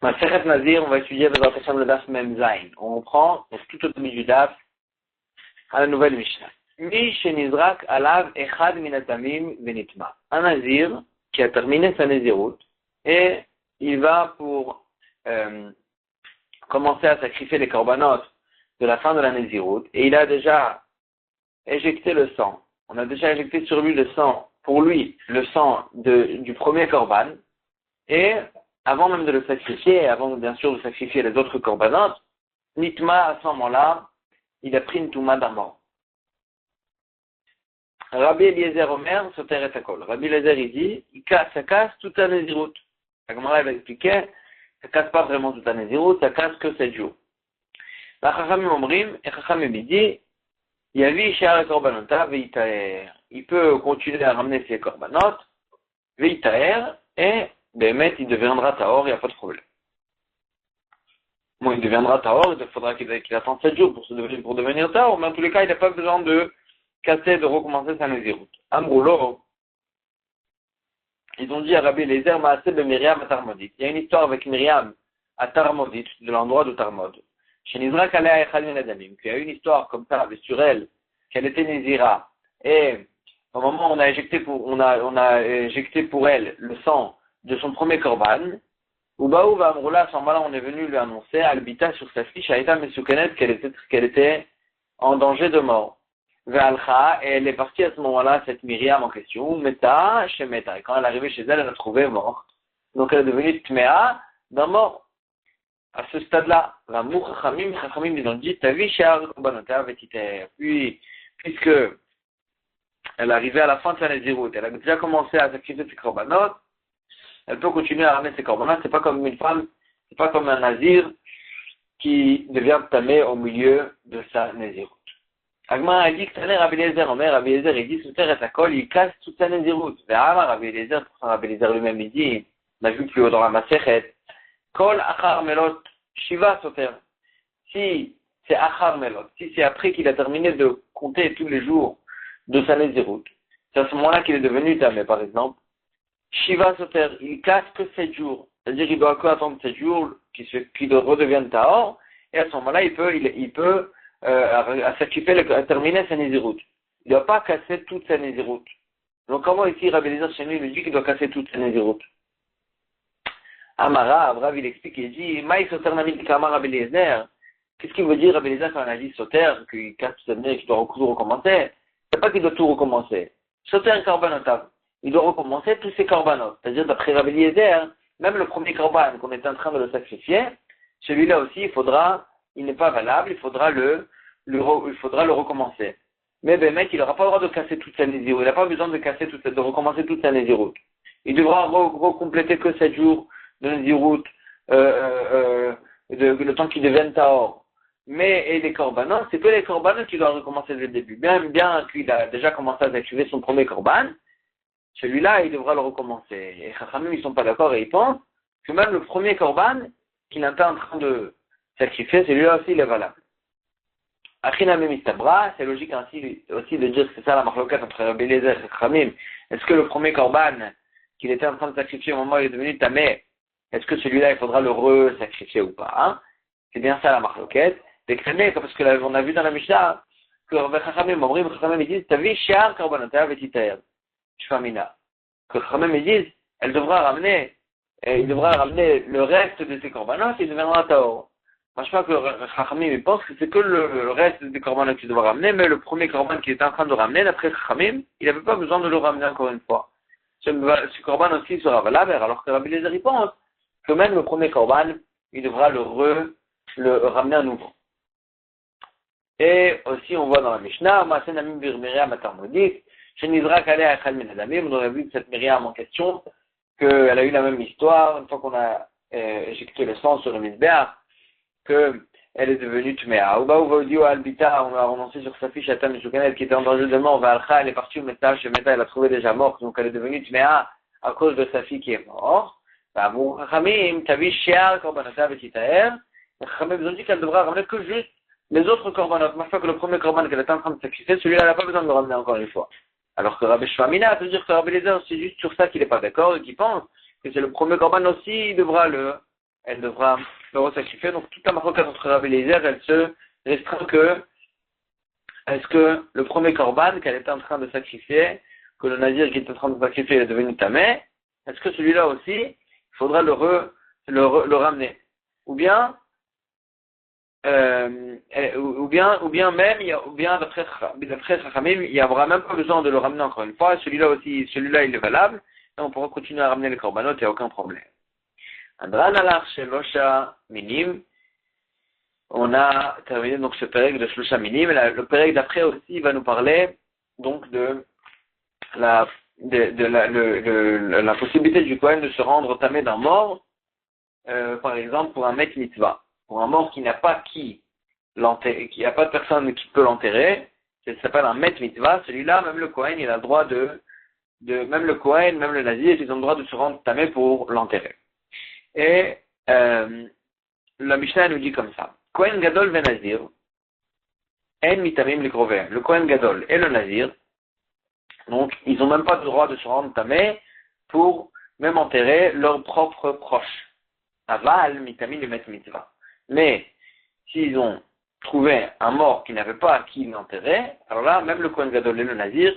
Masechet Nazir, on va étudier Bezrat Hashem le Daf Mem Zayin. On prend donc, tout au début du Daf à la nouvelle Mishnah. Mi Shenizrak Alav Echad Minatamim Venitma. Un Nazir qui a terminé sa Nézirut et il va pour commencer à sacrifier les korbanot de la fin de la Nézirut et il a déjà éjecté le sang. On a déjà éjecté sur lui le sang, pour lui, le sang du premier korban et avant même de le sacrifier, avant bien sûr de sacrifier les autres korbanot, Nitma, à ce moment-là, il a pris une touma d'un mort. Rabbi Eliezer Omer, Soter et Akol. Rabbi Eliezer, il dit, ça casse toute la Nézirut. La Gemara va expliquer, ça casse pas vraiment toute la Nézirut, ça casse que 7 jours. La Chachamim Omrim, et Chachamim dit, Yavi She'ar Korbanota, Veitaer. Il peut continuer à ramener ses korbanot, Veitaer, et Bémet, il deviendra Tahor, il n'y a pas de problème. Bon, il deviendra Tahor, il faudra qu'il attende 7 jours pour devenir Tahor, mais en tous les cas, il n'a pas besoin de casser, de recommencer sa Nézirut. Amroulo, ils ont dit à Rabbi Eliezer, Maaseh de Myriam à Tarmodit. Il y a une histoire avec Myriam à Tarmodit, de l'endroit de Tarmod. Chez Nizrak Alea Echad Min Adamim, qu'il y a une histoire comme ça, sur elle, qu'elle était Nézira, et au moment où on a éjecté pour elle le sang de son premier korban, Ubaou va Amroula, à ce moment-là, on est venu lui annoncer, Albita sur sa fiche, Aïta Mesoukenet, qu'elle était en danger de mort. Ve'alcha, et elle est partie à ce moment-là, cette Myriam en question, Meta, chez Meta. Et quand elle est arrivée chez elle, elle a trouvé morte. Donc elle est devenue Tmea, d'un mort. À ce stade-là, la Chachamim, ils ont dit, Tavi She'ar Korbanota Vetiter. Puis, puisque elle est arrivée à la fin de sa Nézirut, elle a déjà commencé à sacrifier ses korbanot, elle peut continuer à ramener ses korbanot, c'est pas comme une femme, c'est pas comme un nazir qui devient tamé au milieu de sa Nézirut. Agma a dit que Rabbi Eliezer, Rabbi Eliezer, il dit, Soter et Akol, il casse toute sa Nézirut. Ve'ama Rabbi Eliezer, pour Rabbi Eliezer lui-même, il dit, on a vu plus haut dans la Masechet, Kol Achar Melot, Shiva Soter. Si c'est Achar Melot, si c'est après qu'il a terminé de compter tous les jours de sa Nézirut, c'est à ce moment-là qu'il est devenu tamé, par exemple, Shiva Soter, il casse que 7 jours. C'est-à-dire qu'il doit que attendre 7 jours qu'il redevienne Tahor, et à ce moment-là, il peut à terminer sa Nézirut. Il ne doit pas casser toute sa Nézirut. Donc comment ici Rabbi Eliezer chez nous, il dit qu'il doit casser toute sa Nézirut? Amara, Rav il explique, il dit, Maï Soter Namid Kama Rabbi Eliezer. Qu'est-ce qu'il veut dire Rabbi Eliezer quand on a dit Soter, qu'il casse toute sa Nézirut, qu'il doit tout recommencer? C'est pas qu'il doit tout recommencer. Soter Korbanot, il doit recommencer tous ses korbanot. C'est-à-dire d'après Rabbi Eliezer, même le premier korban qu'on était en train de le sacrifier, celui-là aussi, il n'est pas valable, il faudra le recommencer. Mais Bémet, il n'aura pas le droit de casser toute sa Nézirut. Il n'a pas besoin de recommencer toute sa Nézirut. Il devra recompléter que 7 jours de Nézirut, le temps qu'il devienne Tahor. Et les korbanot, c'est que les korbanot qui doivent recommencer dès le début. Bien qu'il a déjà commencé à sacrifier son premier korban, celui-là, il devra le recommencer. Et Chachamim, ils ne sont pas d'accord et ils pensent que même le premier korban qu'il était en train de sacrifier, celui-là aussi, il est valable. Achinamim istabra, c'est logique ainsi aussi de dire que c'est ça la marloquette entre Rabbi Eliezer et Chachamim. Est-ce que le premier korban qu'il était en train de sacrifier au moment où il est devenu tamé, est-ce que celui-là, il faudra le re-sacrifier ou pas, hein? C'est bien ça la marloquette. Parce que on a vu dans la Mishnah que Chachamim, ils disent, Tavi She'ar Korbanota Vetiter. Shfamina. Que Chachamim, ils disent, il devra ramener le reste de ses korbanot, il deviendra Tahor. Moi, je crois que Chachamim, ils pensent que c'est que le reste des korbanot qu'il devra ramener, mais le premier korban qu'il était en train de ramener, d'après Chachamim, il n'avait pas besoin de le ramener encore une fois. Ce korban aussi sera valable, alors que Rabbi Eliezer, il pense que même le premier korban, il devra le ramener à nouveau. Et aussi, on voit dans la Mishnah, Maaseh Namim bir Myriam à Tarmodit, chez Nizrak Alea Echad Min Adamim, on a vu cette Myriam en question, qu'elle a eu la même histoire, une fois qu'on a éjecté le sang sur le Mizbeach, qu'elle est devenue Tmea. Uba Uva Albita, on a renoncé sur sa fiche Atam Mesoukenet qui était en danger de mort, Ve'alcha, elle est partie au Meta, chez Meta, elle a trouvé déjà morte, donc elle est devenue Tmea à cause de sa fille qui est morte. Pour Chachamim, Tavi She'ar Korbanota Vetiter, Chachamim, ils ont dit qu'elle devra ramener que juste les autres korbanot. Moi, je crois que le premier korban qu'elle était en train de sacrifier, celui-là, elle n'a pas besoin de le ramener encore une fois. Alors que Rabbi Shfamina, peut dire que Rabbi Eliezer, c'est juste sur ça qu'il n'est pas d'accord et qu'il pense que c'est le premier korban aussi, il devra le elle devra le resacrifier. Donc toute la marloquette entre Rabbi Eliezer, elle se restreint que est-ce que le premier korban qu'elle était en train de sacrifier, que le nazir qui était en train de sacrifier est devenu tamé, est-ce que celui-là aussi, il faudra le ramener? Ou bien, ou bien même, d'après Chachamim, il n'y aura même pas besoin de le ramener encore une fois. Celui-là aussi, celui-là il est valable, et on pourra continuer à ramener les korbanot, il n'y a aucun problème. Andran alar shelosha minim. On a terminé donc ce pérec de Shlosha Minim. Le pérec d'après aussi va nous parler donc de la possibilité du Kohen de se rendre tamé d'un mort, par exemple pour un Met Mitzvah, pour un mort qui n'a pas qui l'enterrer, qui n'a pas de personne qui peut l'enterrer, ça s'appelle un Met Mitzvah. Celui-là, même le Kohen, il a le droit même le Kohen, même le Nazir, ils ont le droit de se rendre tamé pour l'enterrer. Et la Mishnah nous dit comme ça. Kohen Gadol ve Nazir, en mitamim likrovem. Le Kohen Gadol et le Nazir, donc ils n'ont même pas le droit de se rendre tamé pour même enterrer leurs propres proches. Aval mitamim le met mitzvah. Mais s'ils ont trouvé un mort qui n'avait pas à qui l'enterrer, alors là, même le Kohen Gadol et le Nazir,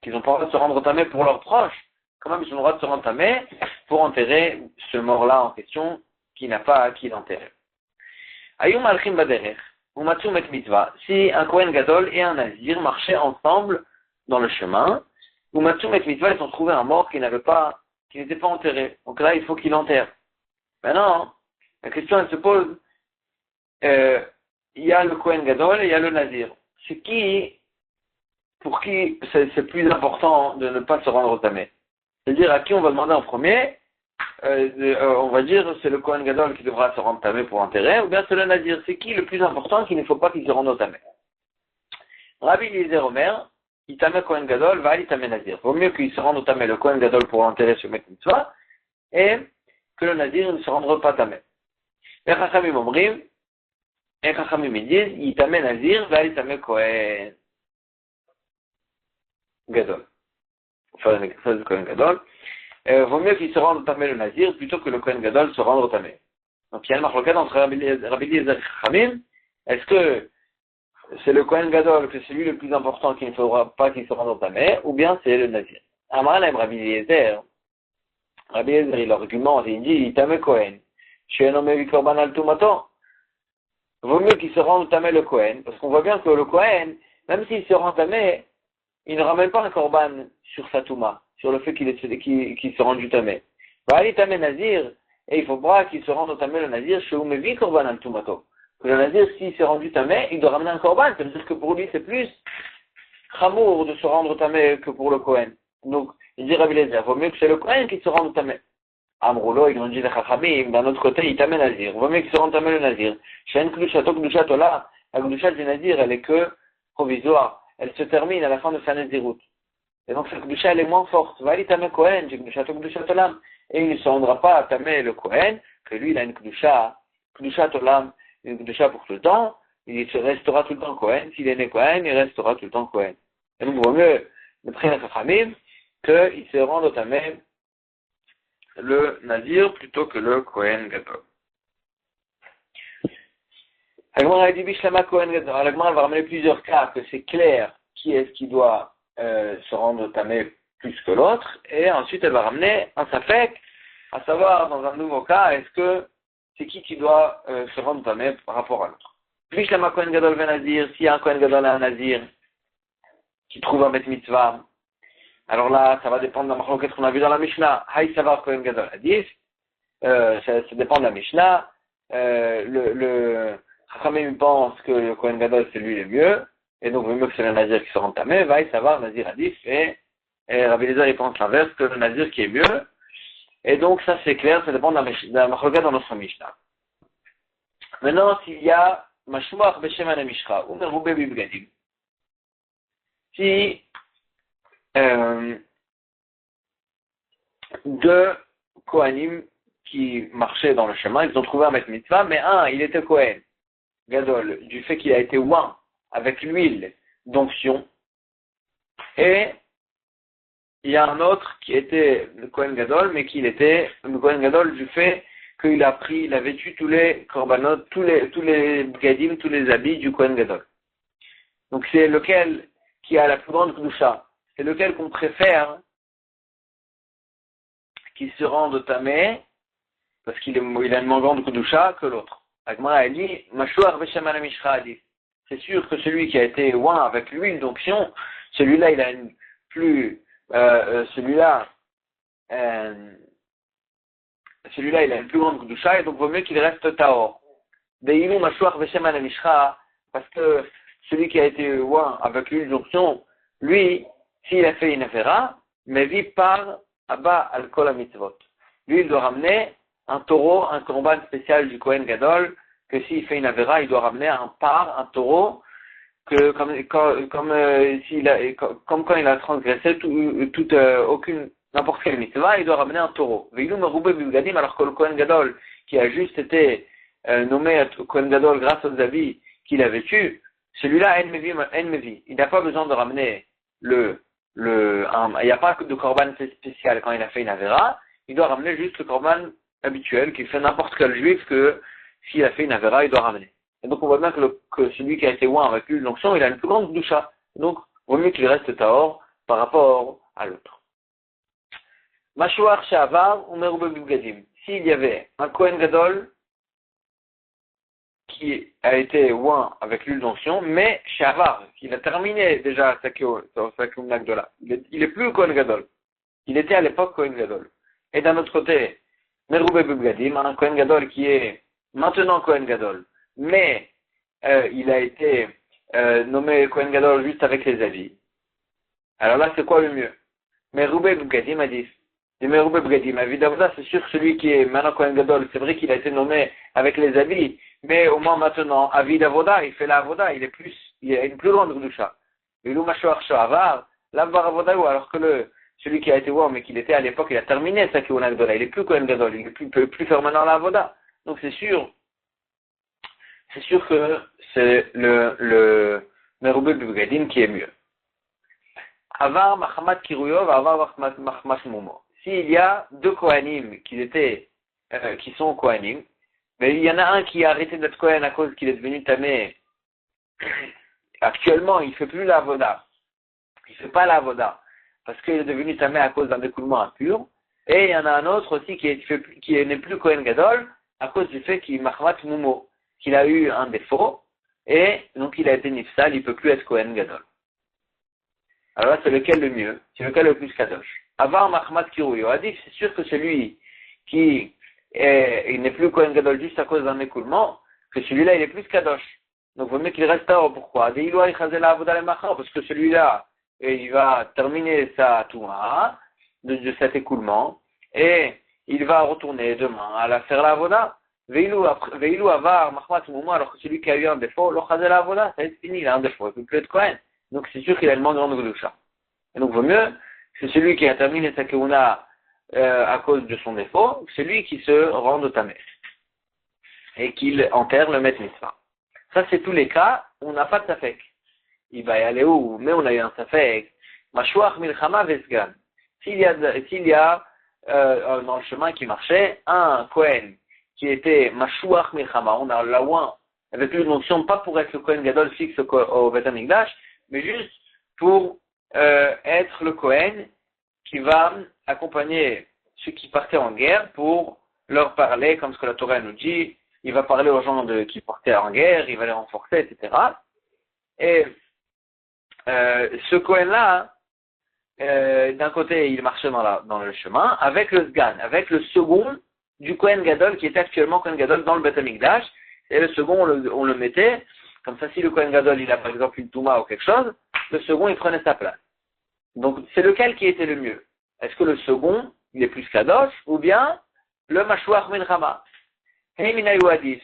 qu'ils n'ont pas le droit de se rendre tamé pour leurs proches, quand même ils ont le droit de se rendre tamé pour enterrer ce mort-là en question qui n'a pas à qui l'enterrer. Ayum alchim baderech, ou matsu met mitzvah. Si un Kohen Gadol et un Nazir marchaient ensemble dans le chemin, ou matsu met mitzvah, ils ont trouvé un mort qui n'était pas enterré. Donc là, il faut qu'il l'enterre. Maintenant, la question elle se pose, il y a le Kohen Gadol et il y a le Nazir. Pour qui c'est plus important de ne pas se rendre tamé? C'est-à-dire à qui on va demander en premier? On va dire c'est le Kohen Gadol qui devra se rendre tamé pour enterrer, ou bien c'est le Nazir. C'est qui le plus important qu'il ne faut pas qu'il se rende tamé? Rabbi Eliezer Omer, il tamé Kohen Gadol, va aller tamé Nazir. Vaut mieux qu'il se rende tamé le Kohen Gadol pour enterrer ce Met Mitzvah, et que le Nazir ne se rendra pas tamé. Les Chachamim Omrim, et Chachamim ils disent, il tamé Nazir, va aller tamé Kohen Gadol. Enfin, le Kohen Gadol. Vaut mieux qu'il se rende tamé le Nazir plutôt que le Kohen Gadol se rende tamé. Donc il y a une marloquette entre Rabbi Eliezer et Chachamim. Est-ce que c'est le Kohen Gadol que c'est lui le plus important qu'il ne faudra pas qu'il se rende tamé, ou bien c'est le Nazir? Amar aime Rabbi Eliezer. Rabbi Eliezer il argumente, il dit tamé Kohen. She'eno mevi korban al tumato. Vaut mieux qu'il se rende tamé le Kohen, parce qu'on voit bien que le Kohen, même s'il se rend tamé, il ne ramène pas un korban sur sa touma, sur le fait qu'il se rende tamé. Va aller tamé Nazir, et il faudra qu'il se rende tamé le Nazir, she'u mevi korban al tumato. Le Nazir, s'il s'est rendu tamé, il doit ramener un korban. Ça veut dire que pour lui, c'est plus chamour de se rendre tamé que pour le Kohen. Donc, il dit Rabbi Eliezer, vaut mieux que c'est le Kohen qui se rende tamé. Amroulo, ils ont dit les Chachamim, d'un autre côté, il tamé Nazir. Vaut mieux qu'il se rende tamé le Nazir. Shen Klushato Klushatola, la Klushat du Nazir, elle est que provisoire. Elle se termine à la fin de sa Nazirut. Et donc, sa Klusha, elle est moins forte. Va aller tamé Kohen, j'ai Klushato Klushatolam. Et il ne se rendra pas à tamer le Kohen, que lui, il a une Klusha, Klushatolam, une Klusha pour tout le temps. Il restera tout le temps Kohen. S'il est né Kohen, il restera tout le temps Kohen. Et donc, vaut mieux, d'après les Chachamim, qu'il se rende au tamé le Nazir plutôt que le Kohen Gadol. L'Agmara a dit Bishlama Kohen Gadol. L'Agmara va ramener plusieurs cas que c'est clair qui est-ce qui doit se rendre tamé plus que l'autre, et ensuite elle va ramener un safek, à savoir dans un nouveau cas, est-ce que c'est qui doit se rendre tamé par rapport à l'autre. Bishlama Kohen Gadol ve Nazir, s'il y a un Kohen Gadol et un Nazir qui trouve un Bet Mitzvah, alors là, ça va dépendre de la marloquette qu'on a vu dans la Mishnah. Haï savar Kohen Gadol a dit, ça dépend de la Mishnah. Le Chachamim pense que le Kohen Gadol c'est lui le mieux, et donc vaut mieux que c'est le Nazir qui se rende tamé. Haï savar Nazir a dit, et Rabbi Eliezer il pense l'inverse, que le Nazir qui est mieux. Et donc ça c'est clair, ça dépend de la marloquette dans notre Mishnah. Maintenant, s'il y a Mashmuach Beshem Mishra ou Mervoube Bibgadim, si deux Kohanim qui marchaient dans le chemin, ils ont trouvé un Met Mitzvah, mais un, il était Kohen Gadol, du fait qu'il a été oint avec l'huile d'onction, et il y a un autre qui était le Kohen Gadol, mais qu'il était le Kohen Gadol du fait qu'il a vêtu tous les korbanot, tous les bgadim, tous les habits du Kohen Gadol. Donc c'est lequel qui a la plus grande kedusha. C'est lequel qu'on préfère qui se rende tamé, parce qu'il a une moins grande kedusha que l'autre. Agmara a dit, Mashuach Beshem ala Mishra Adif. C'est sûr que celui qui a été oint avec l'huile d'onction, celui-là il a une plus, celui-là il a une plus grande kedusha et donc vaut mieux qu'il reste taor. Deilou Mashuach Beshem ala Mishra, parce que celui qui a été oint avec l'huile d'onction, lui, s'il a fait une affaire, mais vit par Abba al Kol mitzvot. Lui, il doit ramener un taureau, un korban spécial du Kohen Gadol, que s'il fait une avéra, il doit ramener un taureau, que comme quand il a transgressé n'importe quelle mitzvah, il doit ramener un taureau. Veilou meroubé bibgadim, alors que le Kohen Gadol, qui a juste été nommé Kohen Gadol grâce aux habits qu'il a vêtus, celui-là, en mevi. Il n'a pas besoin de ramener il n'y a pas de korban spécial quand il a fait une avéra, il doit ramener juste le korban habituel qui fait n'importe quel juif que s'il a fait une avéra, il doit ramener. Et donc on voit bien que celui qui a été oint avec l'huile d'onction, il a une plus grande doucha. Donc, il vaut mieux qu'il reste taor par rapport à l'autre. Mashuach Shavar ou Merubé Bibgadim. S'il y avait un Kohen Gadol qui a été oint avec l'huile d'onction, mais Shavar, il a terminé déjà sa Keuna Gdola. Il est plus Kohen Gadol. Il était à l'époque Kohen Gadol. Et d'un autre côté, Merubé Bibgadim, un Kohen Gadol qui est maintenant Kohen Gadol, mais il a été nommé Kohen Gadol juste avec les habits. Alors là, c'est quoi le mieux? Merubé Bibgadim a dit. Et Merubé Bibgadim, évidemment, c'est sûr celui qui est maintenant Kohen Gadol, c'est vrai qu'il a été nommé avec les habits, mais au moins maintenant, Avid Avoda, il fait la Avoda, il a une plus grande Gdusha. Et l'Umashoach Shavar, l'Avar Avoda, alors que celui qui a été oint, mais qu'il était à l'époque, il a terminé sa Keuna Gdola, il est plus Kohen Gadol, il ne peut plus faire maintenant la Avoda. Donc c'est sûr que c'est le Merubé Bibgadim qui est mieux. Avar Mahamat Kiruyov, Avar Mahamat Momo. S'il y a deux Kohanim qui sont Kohanim, mais il y en a un qui a arrêté d'être Kohen à cause qu'il est devenu tamé. Actuellement, il ne fait plus la Avoda. Il ne fait pas la Avoda parce qu'il est devenu tamé à cause d'un découlement impur. Et il y en a un autre aussi qui n'est plus Kohen Gadol à cause du fait qu'il Mahmat Mumo, qu'il a eu un défaut et donc il a été nifsal, il ne peut plus être Kohen Gadol. Alors là, c'est lequel le mieux? C'est lequel le plus kadosh? Avar Mahmat Kirouyo a dit, c'est sûr que celui qui il n'est plus Kohen Gadol juste à cause d'un écoulement, que celui-là il est plus kadosh. Donc il vaut mieux qu'il reste là. Pourquoi? Parce que celui-là, il va terminer sa touma de cet écoulement et il va retourner demain à faire la avoda. Veilou Avar Mahmat Mouma, alors que celui qui a eu un défaut, lo chazel la avoda, ça est fini, il a un défaut, il ne peut plus être Kohen. Donc c'est sûr qu'il a une moins grande Gdusha. Et donc vaut mieux, c'est celui qui a terminé sa keuna à cause de son défaut, c'est lui qui se rend au tamé et qu'il enterre le Met Mitzvah. Ça c'est tous les cas où on n'a pas de safek. Il va y aller où? Mais on a eu un safek. Mashuach Milchama Vesgan. S'il y a dans le chemin qui marchait un Kohen qui était Mashuach Milchama, on a la ouin avec une notion pas pour être le Kohen Gadol fixe au Beth Amikdash, mais juste pour être le Kohen qui va accompagner ceux qui partaient en guerre pour leur parler, comme ce que la Torah nous dit, il va parler aux gens qui partaient en guerre, il va les renforcer, etc. Et ce Kohen-là, d'un côté, il marchait dans le chemin, avec le Sgan, avec le second du Kohen Gadol, qui était actuellement Kohen Gadol dans le Beth Amikdash, et le second, on le mettait, comme ça, si le Kohen Gadol, il a par exemple une Touma ou quelque chose, le second, il prenait sa place. Donc, c'est lequel qui était le mieux? Est-ce que le second, il est plus Kadosh, ou bien le Mashuach Milchama? Hey Minayu Adif.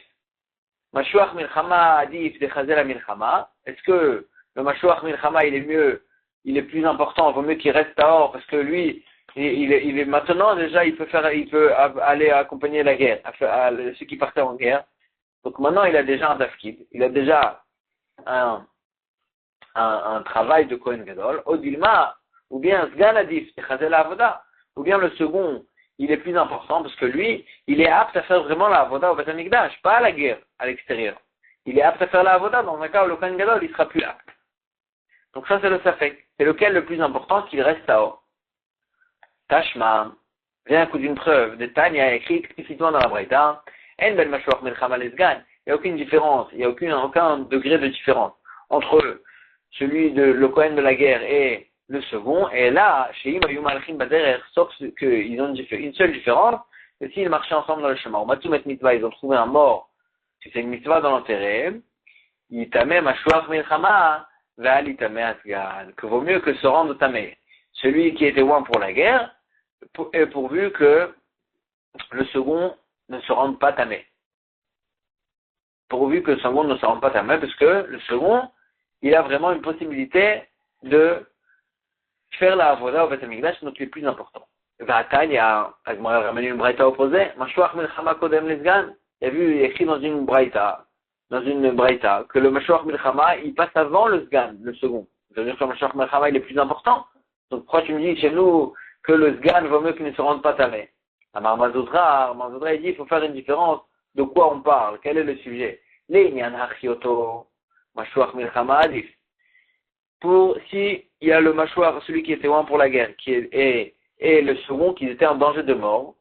Mashuach Milchama Adif de Chazel Milchama. Est-ce que le Mashuach Milchama, il est mieux, il est plus important, il vaut mieux qu'il reste dehors, parce que lui, il est maintenant déjà, il peut aller accompagner la guerre, ceux qui partaient en guerre. Donc maintenant, il a déjà un tafkid, il a déjà un travail de Kohen Gadol, Odilma, ou bien Sgan Adif, Chazel Avoda, ou bien le second, il est plus important parce que lui, il est apte à faire vraiment la avoda au Beth Amikdash, pas à la guerre à l'extérieur. Il est apte à faire la avoda dans un cas où le Kohen Gadol, il sera plus apte. Donc ça, c'est le safek. C'est lequel le plus important qu'il reste à haut. Tashma, vient un coup d'une preuve. De Tanya a écrit explicitement dans la Braïta, En ben Mashuach Melchama Lesgan. Il n'y a aucune différence, il n'y a aucun degré de différence entre celui de le Kohen de la guerre et le second. Et là, chez Imayum Alchim Baderer, sauf qu'ils ont une seule différence, c'est s'ils marchaient ensemble dans le chemin. Au Matumet Mitzvah, ils ont trouvé un mort, si c'est une mitzvah dans l'enterré, Yitame Mashuach Melchama, Ve'al Yitame Asgan, que vaut mieux que se rendre au Tamé. Celui qui était loin pour la guerre, pourvu que le second ne se rende pas Tamé. Pourvu que le second ne se rende pas Tamé, parce que le second, il a vraiment une possibilité de faire la avoda au Beth Amikdash, donc il est plus important. Va'atan, il y a ramené une braïta opposée, Mashuach Milchama Kodem Lesgan, il y a vu écrit dans une braïta, que le Mashuach Milchama, il passe avant le Sgan, le second. Ça veut dire que le Mashuach Milchama, il est plus important. Donc pourquoi tu me dis chez nous que le Sgan vaut mieux qu'il ne se rende pas Tamé? Amar Mazoudra, il dit, il faut faire une différence. De quoi on parle? Quel est le sujet? L'Inyan Hachioto, Mashuach Milchama Adif. Pour, si il y a le mâchoire, celui qui était loin pour la guerre, et le second qui était en danger de mort,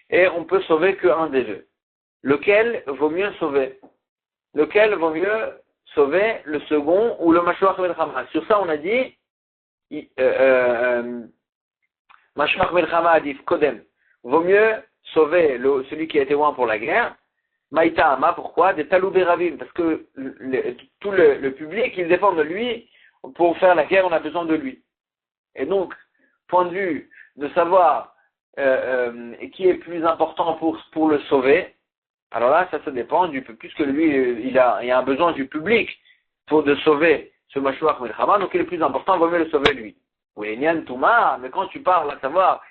et on peut sauver qu'un des deux. Lequel vaut mieux sauver? Lequel vaut mieux sauver, le second ou le mâchoire Melchama? Sur ça, on a dit, mâchoire Melchama Adif Kodem. Vaut mieux sauver celui qui était loin pour la guerre. Maïta Ama, pourquoi? Des Taloubé Ravim, parce que tout le public, il dépend de lui. Pour faire la guerre, on a besoin de lui. Et donc, point de vue de savoir qui est plus important pour le sauver, alors là, ça dépend puisque lui, il y a un besoin du public de sauver ce Mashuach Melchama, donc il est plus important, il vaut mieux le sauver lui. Oui, Nyan Touma, mais quand tu parles à savoir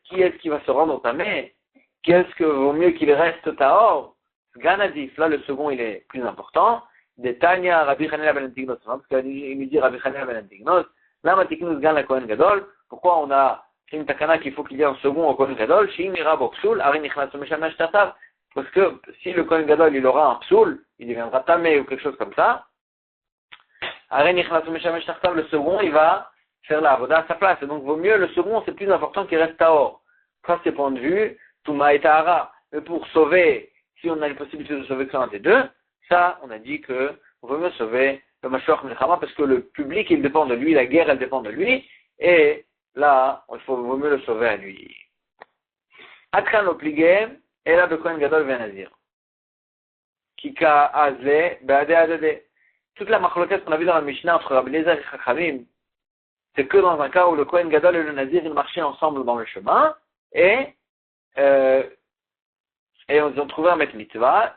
qui est-ce qui va se rendre au Tamé, qu'est-ce que vaut mieux qu'il reste Tahor, Ganadif, là le second il est plus important. De Tanya, Rabbi Chanel ben Antignos, parce qu'il nous dit Rabbi Chanel ben Antignos, là, Matiknus gagne la Kohen Gadol, pourquoi on a fait une takana qu'il faut qu'il y ait un second au Kohen Gadol, Shim ira boksul, Arin Nichnas Meshamesh Tatav, parce que si le Kohen Gadol il aura un psoul, il deviendra tamé ou quelque chose comme ça, Arin Nichnas Meshamesh Tatav, le second, il va faire la avoda à sa place, et donc vaut mieux le second, c'est plus important qu'il reste Tahor. Ça c'est point de vue, Touma et Tahara, mais pour sauver, si on a la possibilité de sauver qu'un des deux, ça, on a dit que on veut mieux sauver le Mashuach Melchama parce que le public, il dépend de lui, la guerre, elle dépend de lui, et là, vaut mieux le sauver à lui. Atkan l'obligé, et là, de Kohen Gadol vient à dire. Kika Azle, Beade Adede. Toute la machloket qu'on a vu dans la Mishnah entre Rabbi Eliezer et Chachamim, c'est que dans un cas où le Kohen Gadol et le Nazir, ils marchaient ensemble dans le chemin, et ils ont trouvé un Met Mitzvah,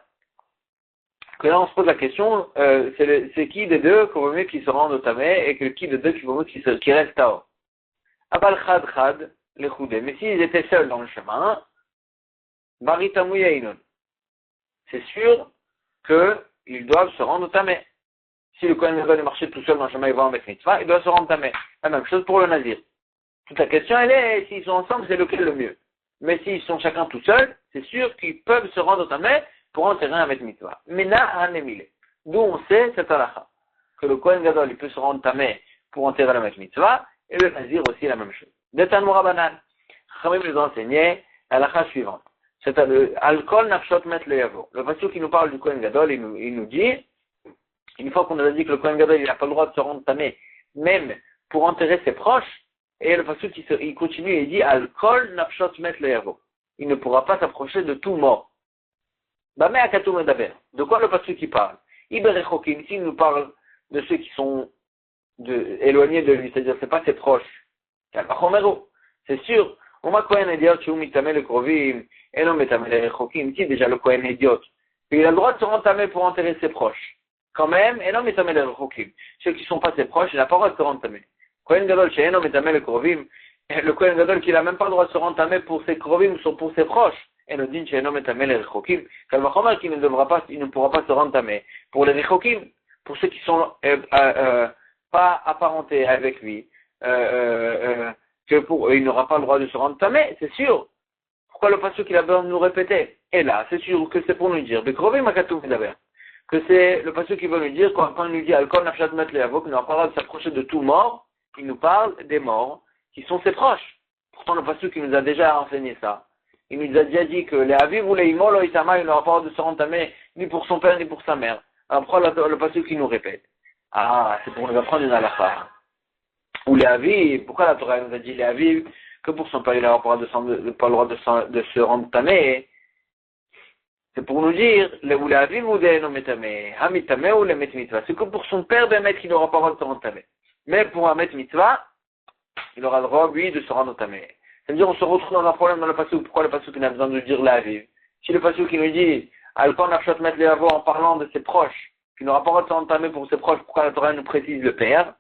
que là on se pose la question, c'est qui des deux qu'on vaut mieux qui se rende au Tamé et que qui des deux qui vaut mieux qui reste à haut. Abal Chad Chad, les Choudé. Mais s'ils étaient seuls dans le chemin, Baritamu Yainun. C'est sûr qu'ils doivent se rendre au Tamé. Si le Kohen Gadol est marché tout seul dans le chemin, il va en mettre mitzvah, il doit se rendre au Tamé. La même chose pour le Nazir. Toute la question, elle est, s'ils sont ensemble, c'est lequel le mieux. Mais s'ils sont chacun tout seuls, c'est sûr qu'ils peuvent se rendre au Tamé pour enterrer un Met Mitzvah. Mena Hanemile. D'où on sait cette halakha. Que le Kohen Gadol, il peut se rendre tamé pour enterrer le Met Mitzvah, et le Nazir aussi la même chose. Detan Mourabanan. Khamim nous a enseigné l'halakha suivante. C'est le Alkol Nafshot Met Le Yavo. Le pasteur qui nous parle du Kohen Gadol, il nous dit, une fois qu'on a dit que le Kohen Gadol, il n'a pas le droit de se rendre tamé, même pour enterrer ses proches, et le pasteur il continue et il dit Alkol Nafshot Met Le Yavo. Il ne pourra pas s'approcher de tout mort. De quoi le pasteur qui parle? Iberechokim, ici il nous parle de ceux qui sont éloignés de lui, c'est-à-dire c'est pas ses proches. C'est sûr, on m'a Kohen Idiot, tu mitamé le Krovim, et non mitamé le Rechokim, si déjà le Kohen Idiot. Il a le droit de se rendre pour enterrer ses proches. Quand même, et non mitamé le Rechokim. Ceux qui sont pas ses proches, il n'a pas le droit de se rendre tamé. Kohen Gadol, chez non mitamé le Krovim, le Kohen Gadol qui n'a même pas le droit de se rendre tamé pour ses Krovim, sont pour ses proches. Et nous dit chez nomme tamé les rechokim, Kalvachomer qui ne pourra pas se rendre tamé pour les rechokim, pour ceux qui sont pas apparentés avec lui, que pour eux il n'aura pas le droit de se rendre tamé, c'est sûr. Pourquoi le pasuk qu'il a besoin de nous répéter? Et là, c'est sûr que c'est pour nous dire, que c'est le pasuk qui veut nous dire, quand il nous dit, Alkol Nafshat Met Leavo, qu'il n'a pas le droit de s'approcher de tout mort, il nous parle des morts, qui sont ses proches. Pourtant, le pasuk qui nous a déjà enseigné ça. Il nous a déjà dit que les aviv ou les imol, il n'aura pas le droit de se rentamer, ni pour son père, ni pour sa mère. Alors, pourquoi le pasuk qui nous répète? Ah, c'est pour nous apprendre une halakha. Ou les aviv, pourquoi la Torah nous a dit les aviv, que pour son père, il n'aura pas le droit de se rentamer? C'est pour nous dire, ou les aviv ou des nometame, hamitame ou les met mitzvah. C'est que pour son père, ben, qu'il n'aura pas le droit de se rentamer. Mais pour un met mitzvah, il aura le droit, lui, de se rendre tamé. C'est-à-dire, on se retrouve dans un problème dans le pasuk. Pourquoi le pasuk n'a besoin de dire la aviv? Si le pasuk qui nous dit, Alkon Nafshat Met Leavo en parlant de ses proches, qui n'aura pas le droit de se rendre tamé pour ses proches, pourquoi la Torah nous précise le père?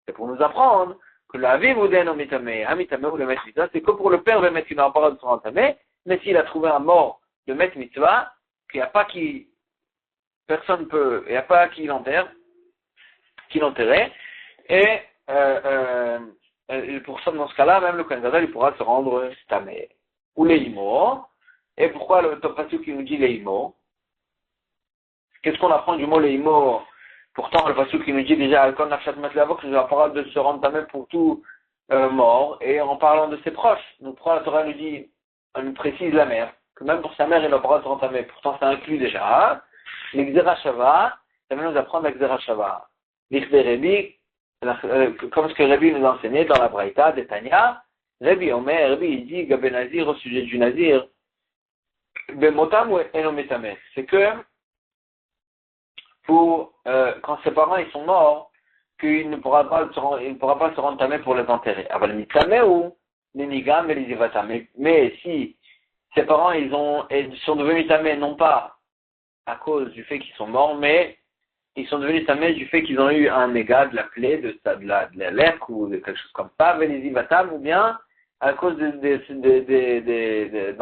C'est pour nous apprendre que la aviv ou den omitame, hamitame ou le met mitzvah, c'est que pour le père, le met qui n'aura pas le droit de se rendre tamé, mais s'il a trouvé un mort de met mitzvah, qu'il n'y a pas qui, personne peut, il n'y a pas qui l'enterrait, et, pour ça, dans ce cas-là, même le Kohen Gadol, il pourra se rendre tamé. Ou les imo. Et pourquoi le pasuk qui nous dit les imo? Qu'est-ce qu'on apprend du mot les imo? Pourtant, le pasuk qui nous dit déjà, Alkon Nafshat Met Leavo, que nous a parlé de se rendre tamé pour tout mort, et en parlant de ses proches. Donc, pourquoi la Torah nous dit, elle nous précise la mère, que même pour sa mère, il n'a pas le droit de se rendre tamé. Pourtant, ça inclut déjà l'Xera Shava, ça va nous apprendre la Xera Shava. L'Ixer Rebi, comme ce que Rabbi nous a enseigné dans la Braïta de Tanya, Rabbi il dit, Gabé Nazir au sujet du Nazir, Bemotam ou Enometame, c'est que, pour, quand ses parents ils sont morts, qu'il ne pourra pas se rendre tamé pour les enterrer. Alors, les mitame ou les nigam et les ivatam. Mais si ses parents ils sont devenus tamés non pas à cause du fait qu'ils sont morts, mais ils sont devenus tamés du fait qu'ils ont eu un égal de la plaie, de la lèpre ou de quelque chose comme ça, ou bien à cause d'un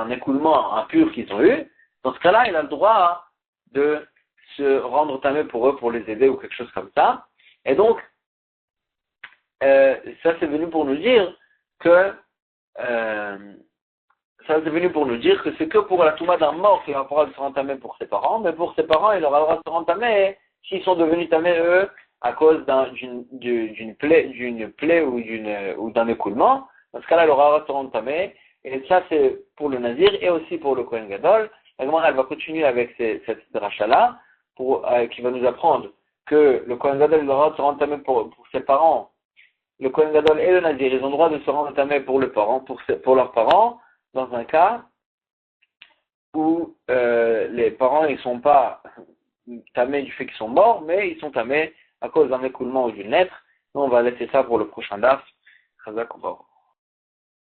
écoulement impur qu'ils ont eu. Dans ce cas-là, il a le droit de se rendre tamé pour eux, pour les aider ou quelque chose comme ça. Et donc, ça c'est venu pour nous dire que c'est que pour la touma d'un mort qu'il aura le droit de se rendre tamé pour ses parents, mais pour ses parents, il aura le droit de se rendre tamé s'ils sont devenus tamés, eux, à cause d'une plaie ou d'un écoulement. Dans ce cas-là, il aura le droit de se rendre tamé. Et ça, c'est pour le Nazir et aussi pour le Kohen Gadol. La Gemara, elle va continuer avec cette dracha-là, qui va nous apprendre que le Kohen Gadol, il aura le droit de se rendre tamé pour ses parents. Le Kohen Gadol et le Nazir, ils ont le droit de se rendre tamé pour leurs parents, dans un cas où les parents, ils sont pas tamés du fait qu'ils sont morts, mais ils sont tamés à cause d'un écoulement ou d'une lettre. Nous, on va laisser ça pour le prochain daf. Chazak Obaor.